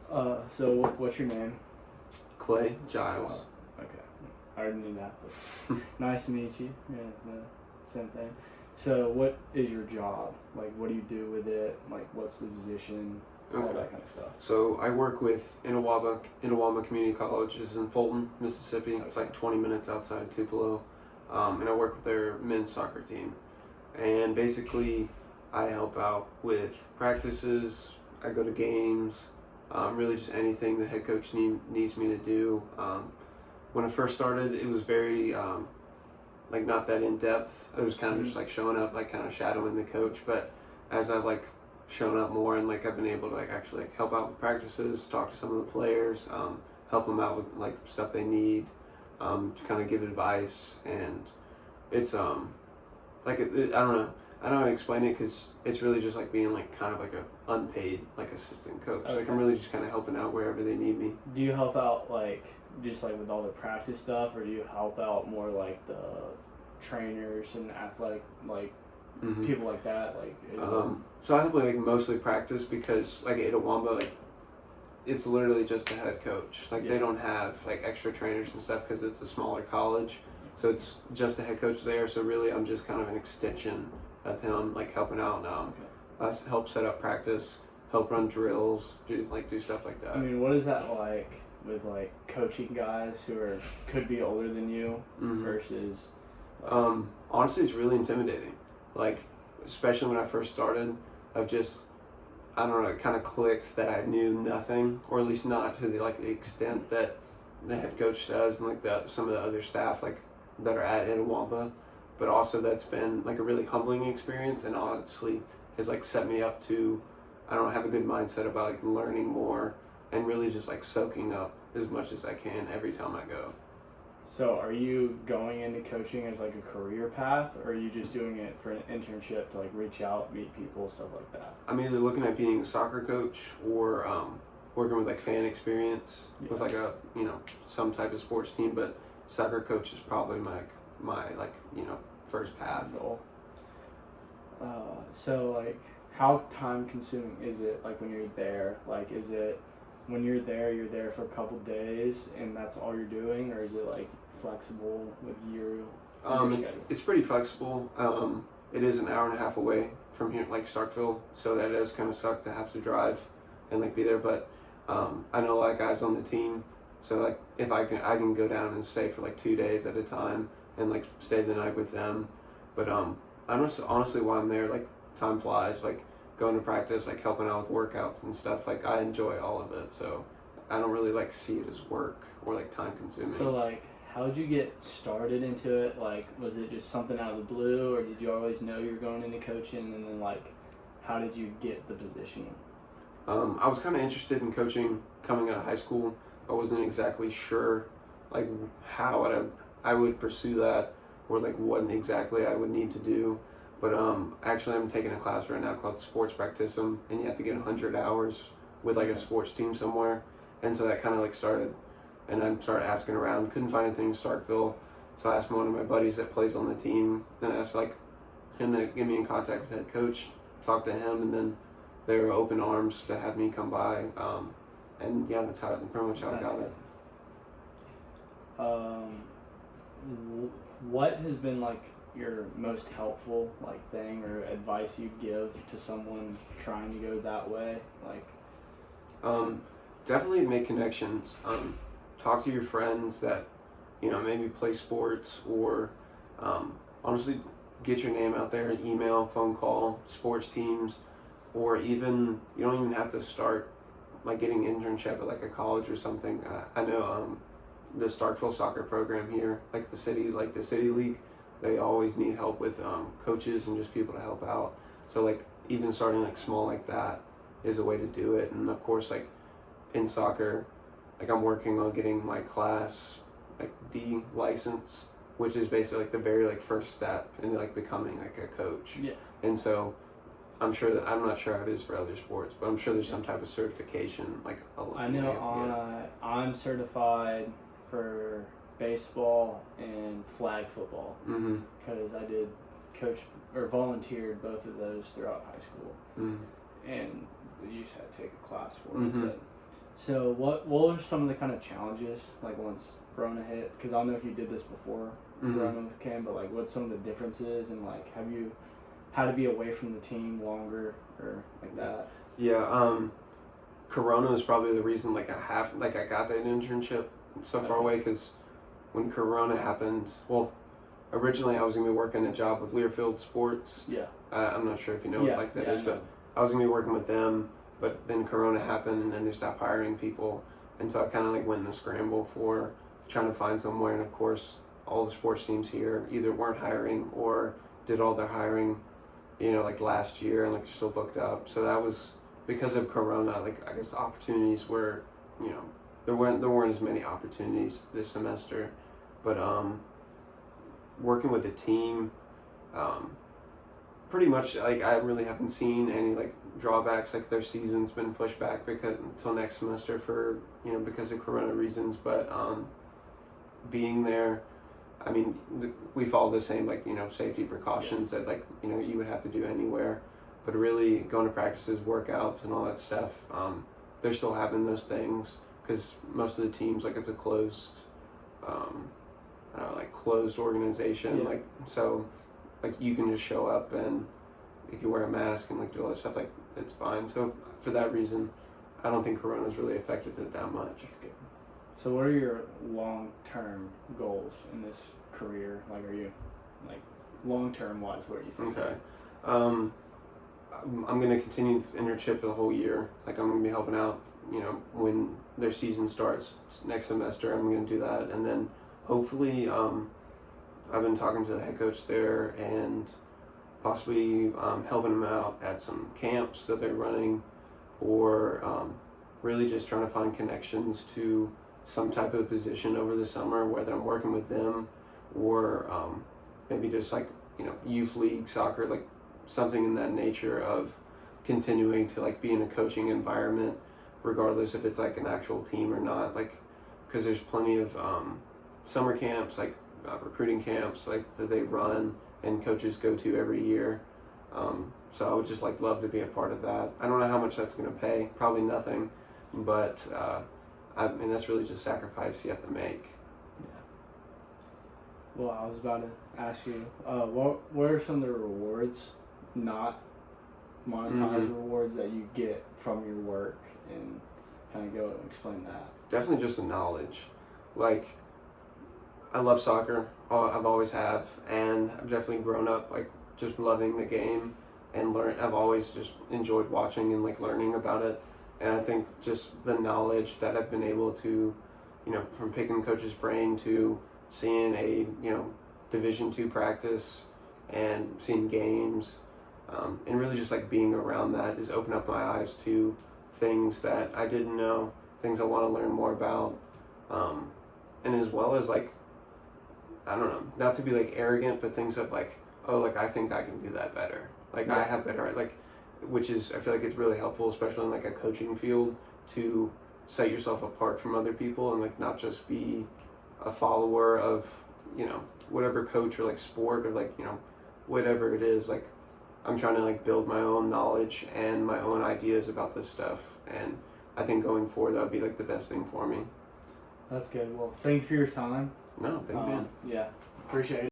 What's your name? Clay Giles. Oh, okay. I already knew that, but nice to meet you. Yeah, same thing. So, what is your job? Like, what do you do with it? Like, what's the position? All that kind of stuff. So, I work with Inawaba Community College. It's in Fulton, Mississippi. Okay. It's like 20 minutes outside of Tupelo. And I work with their men's soccer team. And basically, I help out with practices. I go to games. Really just anything the head coach needs me to do. When I first started, it was very like not that in depth. It was kind of just like showing up, like kind of shadowing the coach. But as I've like shown up more and like I've been able to like actually like help out with practices, talk to some of the players, help them out with like stuff they need, to kind of give advice. And it's like I don't know. I don't know how to explain it because it's really just like being like kind of like a unpaid like assistant coach. Okay. Like I'm really just kind of helping out wherever they need me. Do you help out like just like with all the practice stuff, or do you help out more like the trainers and athletic like people like that? Like so I help like mostly practice because like at Itawamba like it's literally just a head coach. Like they don't have like extra trainers and stuff because it's a smaller college. So it's just a head coach there. So really I'm just kind of an extension of him, like helping out, help set up practice, help run drills, do stuff like that. I mean, what is that like with like coaching guys who could be older than you versus? Like, honestly, it's really intimidating. Like, especially when I first started, I don't know, it kind of clicked that I knew nothing, or at least not to the extent that the head coach does, and like some of the other staff like that are at Itawamba. But also that's been like a really humbling experience, and honestly has like set me up to, I don't know, have a good mindset about like learning more and really just like soaking up as much as I can every time I go. So are you going into coaching as like a career path, or are you just doing it for an internship to like reach out, meet people, stuff like that? I'm either looking at being a soccer coach or working with like fan experience with like a, some type of sports team, but soccer coach is probably my like, first path. Goal. So like how time consuming is it like when you're there? Like is it when you're there for a couple days and that's all you're doing, or is it like flexible with your schedule? It's pretty flexible. It is an hour and a half away from here, like Starkville, so that does kind of suck to have to drive and like be there, but I know a lot of guys on the team, so like if I can go down and stay for like 2 days at a time and like stay the night with them. But honestly while I'm there, like time flies, like going to practice, like helping out with workouts and stuff, like I enjoy all of it, so I don't really like see it as work or like time consuming. So like how'd you get started into it? Like was it just something out of the blue, or did you always know you were going into coaching, and then like how did you get the position? I was kind of interested in coaching coming out of high school. I wasn't exactly sure like how I would pursue that, or like what exactly I would need to do. But actually I'm taking a class right now called Sports Practiceum, and you have to get 100 hours with like a sports team somewhere. And so that kind of like started, and I started asking around, couldn't find anything in Starkville. So I asked one of my buddies that plays on the team, and I asked like him to get me in contact with the head coach, talk to him, and then they were open arms to have me come by. And yeah, that's pretty much how I got it. What has been like your most helpful like thing or advice you'd give to someone trying to go that way? Like definitely make connections. Talk to your friends that maybe play sports, or honestly get your name out there, email, phone call, sports teams, or even you don't even have to start like getting an internship at like a college or something. I know the Starkville soccer program here, like the city league, they always need help with coaches and just people to help out. So like even starting like small like that is a way to do it. And of course like in soccer, like I'm working on getting my class like D license, which is basically like the very like first step into like becoming like a coach. Yeah. And so I'm not sure how it is for other sports, but I'm sure there's some type of certification. Like I know I'm certified for baseball and flag football because I did coach or volunteered both of those throughout high school, and you just had to take a class for it. But, So what were some of the kind of challenges like once Corona hit? Because I don't know if you did this before Corona came, but like what's some of the differences and like have you had to be away from the team longer or like that? Yeah, Corona is probably the reason like I got that internship so far away, because when Corona happened, well, originally I was gonna be working a job with Learfield Sports. Yeah. I'm not sure if you know what like that is, I but I was gonna be working with them. But then Corona happened, and then they stopped hiring people, and so I kind of like went in a scramble for trying to find somewhere. And of course, all the sports teams here either weren't hiring or did all their hiring, like last year, and like they're still booked up. So that was because of Corona. Like I guess the opportunities were, there weren't as many opportunities this semester, but working with a team, pretty much like I really haven't seen any like drawbacks. Like their season's been pushed back until next semester for because of Corona reasons. But being there, I mean, we follow the same like safety precautions that like you would have to do anywhere. But really going to practices, workouts, and all that stuff, they're still having those things because most of the teams like it's a closed, closed organization. Yeah. Like so. Like you can just show up and if you wear a mask and like do all that stuff, like it's fine. So for that reason, I don't think Corona's really affected it that much. That's good. So what are your long-term goals in this career? Like are you like long-term wise, what are you thinking? Okay. I'm going to continue this internship for the whole year. Like I'm going to be helping out, when their season starts next semester, I'm going to do that. And then hopefully, I've been talking to the head coach there and possibly helping them out at some camps that they're running, or really just trying to find connections to some type of position over the summer, whether I'm working with them or maybe just like youth league soccer, like something in that nature of continuing to like be in a coaching environment, regardless if it's like an actual team or not. Like because there's plenty of summer camps, like recruiting camps like that they run and coaches go to every year. So I would just like love to be a part of that. I don't know how much that's going to pay, probably nothing, but I mean that's really just sacrifice you have to make. Yeah. Well, I was about to ask you, what are some of the rewards, not monetized rewards, that you get from your work, and kind of go and explain that? Definitely just the knowledge. Like I love soccer. I've always have, and I've definitely grown up like just loving the game and I've always just enjoyed watching and like learning about it. And I think just the knowledge that I've been able to, from picking coach's brain to seeing a Division II practice and seeing games, and really just like being around that has opened up my eyes to things that I didn't know, things I want to learn more about, and as well as like, I don't know, not to be like arrogant, but things of like, oh, like I think I can do that better. Like I have better, like, which is, I feel like it's really helpful, especially in like a coaching field, to set yourself apart from other people and like not just be a follower of, whatever coach or like sport or like, whatever it is. Like I'm trying to like build my own knowledge and my own ideas about this stuff. And I think going forward, that would be like the best thing for me. That's good. Well, thank you for your time. No, thank you, man. Yeah, appreciate it.